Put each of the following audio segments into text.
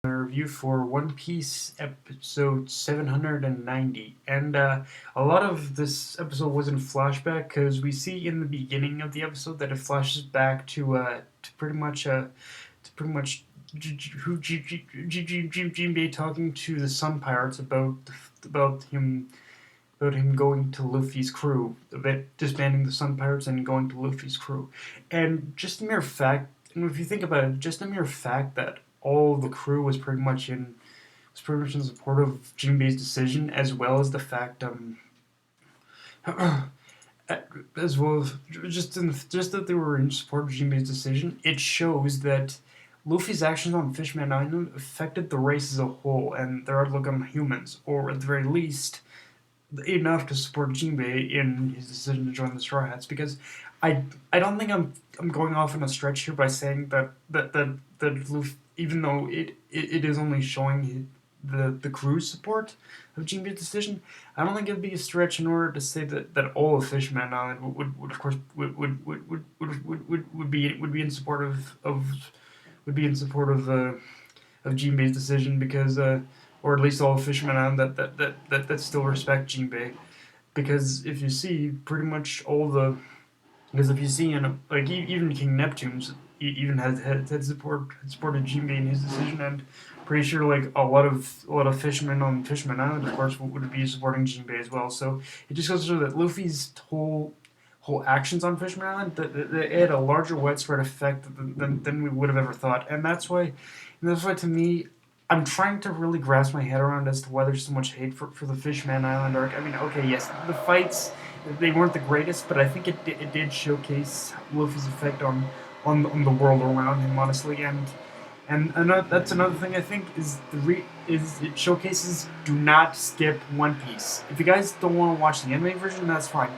review for One Piece episode 790. And a lot of this episode was in flashback because we see in the beginning of the episode that it flashes back to pretty much Jinbe talking to the Sun Pirates about him about him going to Luffy's crew, about disbanding the Sun Pirates and going to Luffy's crew. And just the mere fact, and if you think about it, just the mere fact that all the crew was pretty much in support of Jinbei's decision, as well as the fact, as well as just that they were in support of Jinbei's decision. It shows that Luffy's actions on Fishman Island affected the race as a whole and their outlook on humans, or at the very least, enough to support Jimbe in his decision to join the Straw Hats. Because I don't think I'm going off on a stretch here by saying that Luffy, even though it is only showing the crew's support of Jinbe's decision, I don't think it'd be a stretch in order to say that all of Fishman Island would of course would be in support of would be in support of Jinbei's decision, because or at least all of Fisherman Island that still respect Jinbei. Because if you see pretty much all the, because if you see in like even King Neptune's even had supported Jinbei in his decision, and pretty sure like a lot of fishermen on Fisherman Island of course would be supporting Jinbei as well. So it just goes to show that Luffy's whole actions on Fisherman Island, that it had a larger widespread effect than we would have ever thought. And that's why to me, I'm trying to really grasp my head around as to why there's so much hate for the Fishman Island arc. I mean, okay, yes, the fights, they weren't the greatest, but I think it did showcase Luffy's effect on the world around him, honestly. And that's another thing I think is is it showcases, do not skip One Piece. If you guys don't want to watch the anime version, that's fine.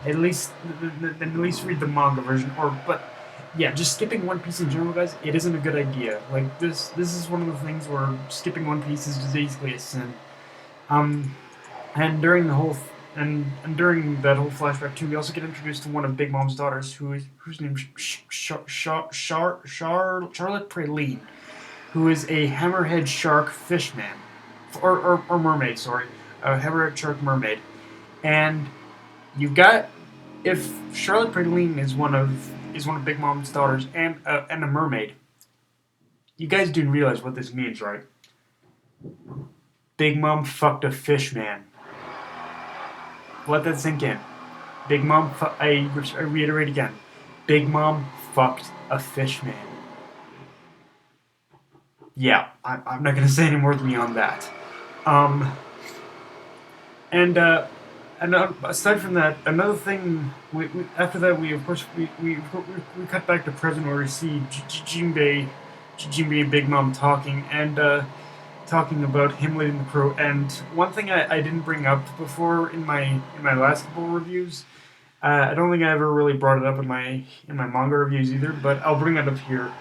At least then at least read the manga version. Or but yeah, just skipping One Piece in general, guys, it isn't a good idea. Like this is one of the things where skipping One Piece is just basically a sin. Um, and during the whole and during that whole flashback too, we also get introduced to one of Big Mom's daughters, whose name is Charlotte Praline, who is a hammerhead shark fishman, or mermaid, sorry, a hammerhead shark mermaid. And you got, if Charlotte Praline is one of Big Mom's daughters and a mermaid, you guys do realize what this means, right? Big Mom fucked a fish man. Let that sink in. Big Mom, I reiterate again. Big Mom fucked a fish man. Yeah, I'm not gonna say any more beyond that. Um, and aside from that, another thing, after that we of course we cut back to present where we see Jinbei and Big Mom talking, and talking about him leading the crew. And one thing I didn't bring up before in my last couple of reviews, I don't think I ever really brought it up in my manga reviews either, but I'll bring it up here.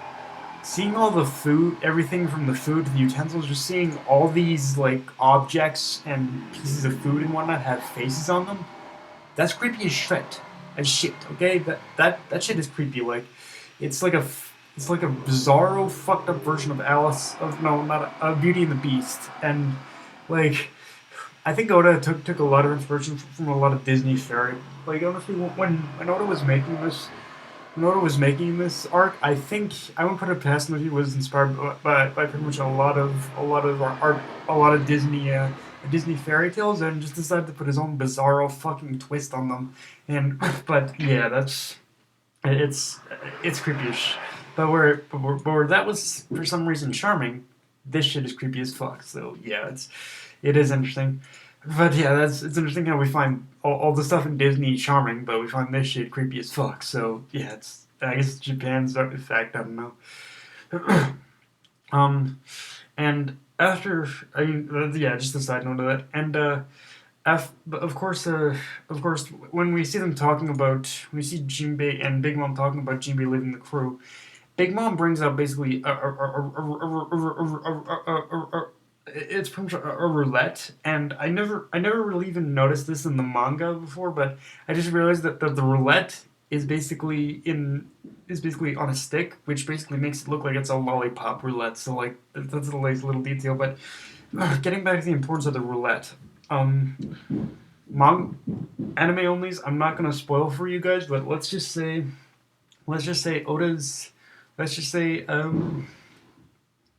Seeing all the food, everything from the food to the utensils, just seeing all these like objects and pieces of food and whatnot have faces on them, that's creepy as shit. As shit, okay? That shit is creepy. Like, it's like a it's like a bizarro, fucked up version of Alice, of no, not Beauty and the Beast. And like, I think Oda took a lot of inspiration from a lot of Disney fairy. Like, honestly, when Oda was making this, when Oda was making this arc, I think I wouldn't put it past him if he was inspired by pretty much a lot of Disney fairy tales, and just decided to put his own bizarro fucking twist on them. And but yeah, it's it's creepy. But where that was for some reason charming, this shit is creepy as fuck. So yeah, it is interesting. But yeah, it's interesting how we find all the stuff in Disney charming, but we find this shit creepy as fuck. So yeah, it's, I guess, Japan's effect. I don't know. um, and after, I mean, yeah, just a side note of that. And of course, when we see them talking about, we see Jinbei and Big Mom talking about Jinbei leaving the crew. Big Mom brings up basically it's pretty much a roulette, and I never really even noticed this in the manga before, but I just realized that the roulette is basically on a stick, which basically makes it look like it's a lollipop roulette. So like that's a nice little detail. But getting back to the importance of the roulette, um, Mong anime onlys. I'm not gonna spoil for you guys, but Oda's, let's just say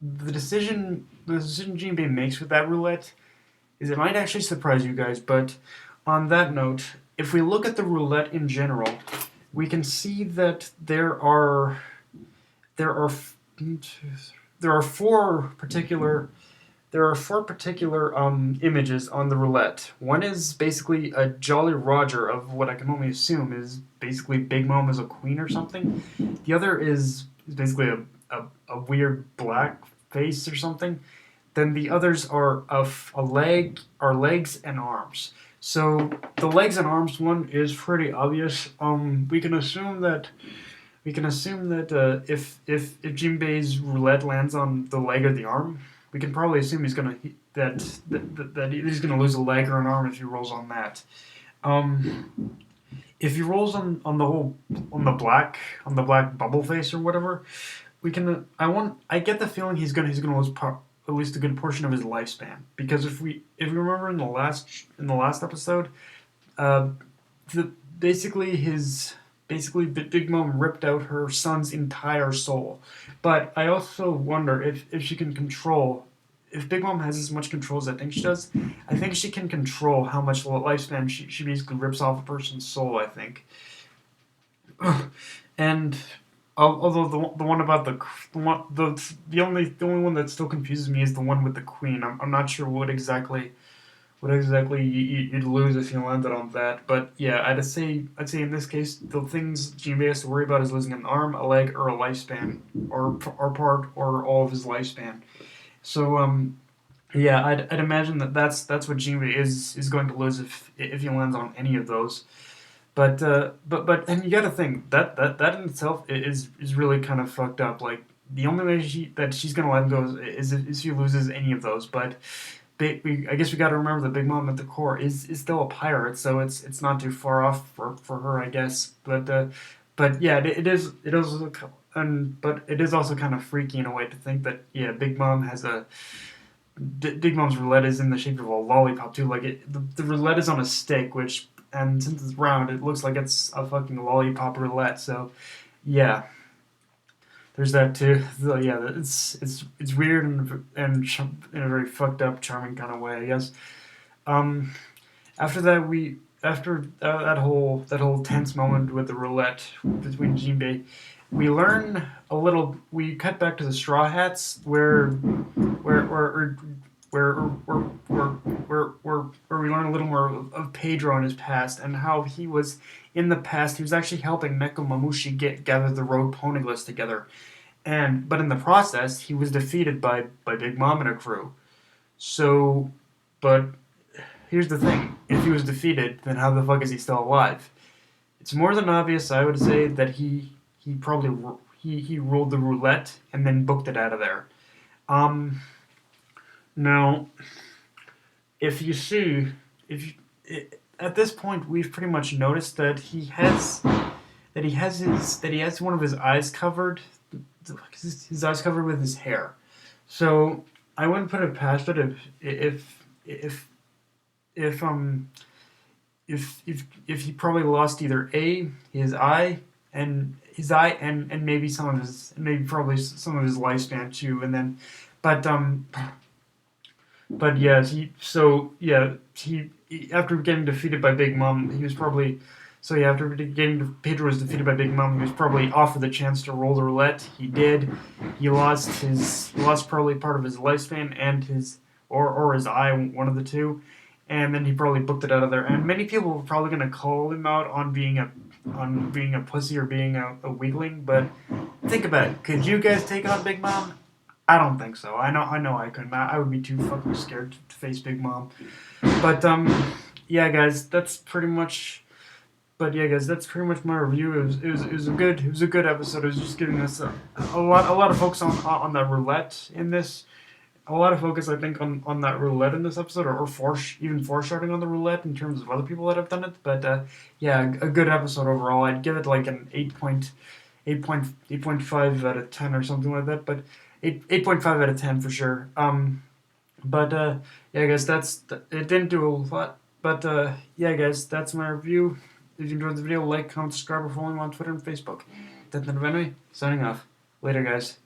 the decision Jinbei makes with that roulette is it might actually surprise you guys. But on that note, if we look at the roulette in general, we can see that there are there are four particular images on the roulette. One is basically a Jolly Roger of what I can only assume is basically Big Mom as a queen or something. The other is basically a weird black face or something. Then the others are legs and arms. So the legs and arms one is pretty obvious. We can assume that if Jinbei's roulette lands on the leg or the arm, we can probably assume that he's gonna lose a leg or an arm if he rolls on that. Um, if he rolls on the whole on the black bubble face or whatever, we can. I get the feeling he's gonna lose at least a good portion of his lifespan, because if we remember in the last episode, uh, the basically Big Mom ripped out her son's entire soul. But I also wonder if she can control. If Big Mom has as much control as I think she does, I think she can control how much lifespan she basically rips off a person's soul, I think. And although the one about the only one that still confuses me is the one with the queen. I'm not sure what exactly you'd lose if you landed on that. But yeah, I'd say in this case the things Jimbe has to worry about is losing an arm, a leg, or a lifespan, or part or all of his lifespan. So yeah, I'd imagine that's what Jimbe is going to lose if he lands on any of those. But and you got to think that in itself is really kind of fucked up. Like the only way she's gonna let him go is if she loses any of those. But I guess we got to remember that Big Mom at the core is still a pirate, so it's not too far off for her, I guess. But yeah, but it is also kind of freaky in a way to think that yeah, Big Mom's roulette is in the shape of a lollipop too. Like the roulette is on a stick, which and since it's round, it looks like it's a fucking lollipop roulette. So yeah, there's that too. So yeah, it's weird and in a very fucked up, charming kind of way, I guess. Um, after that, that whole tense moment with the roulette between Jinbei, we learn a little. We cut back to the Straw Hats, where we learn a little more of Pedro and his past and how he was in the past. He was actually helping Neko Mamushi gather the Rogue Poneglyphs together, but in the process, he was defeated by Big Mom and her crew. So, but here's the thing: if he was defeated, then how the fuck is he still alive? It's more than obvious, I would say, that he probably he rolled the roulette and then booked it out of there. Um, Now, if you see, if you, at this point we've pretty much noticed that he has one of his eyes covered, his eyes covered with his hair. So I wouldn't put it past it if if um if he probably lost either and maybe maybe probably some of his lifespan too, and then but yeah, after getting defeated by Big Mom, he was probably so yeah. After getting Pedro was defeated by Big Mom, he was probably offered the chance to roll the roulette. He did. He lost probably part of his lifespan and or his eye, one of the two, and then he probably booked it out of there. And many people were probably going to call him out on being a pussy or being a weakling. But think about it. Could you guys take on Big Mom? I don't think so. I know I couldn't. I would be too fucking scared to face Big Mom. But yeah, guys, that's pretty much. But yeah, guys, that's pretty much my review. It was a good episode. It was just giving us a lot of focus on the roulette in this. a lot of focus, I think, on that roulette in this episode, or even foreshadowing on the roulette in terms of other people that have done it. But yeah, a good episode overall. I'd give it like an 8.5 out of 10 or something like that. But 8.5 out of 10 for sure. But yeah, guys, it didn't do a lot. But yeah, guys, that's my review. If you enjoyed the video, like, comment, subscribe, or follow me on Twitter and Facebook. That's anyway. Signing off. Later, guys.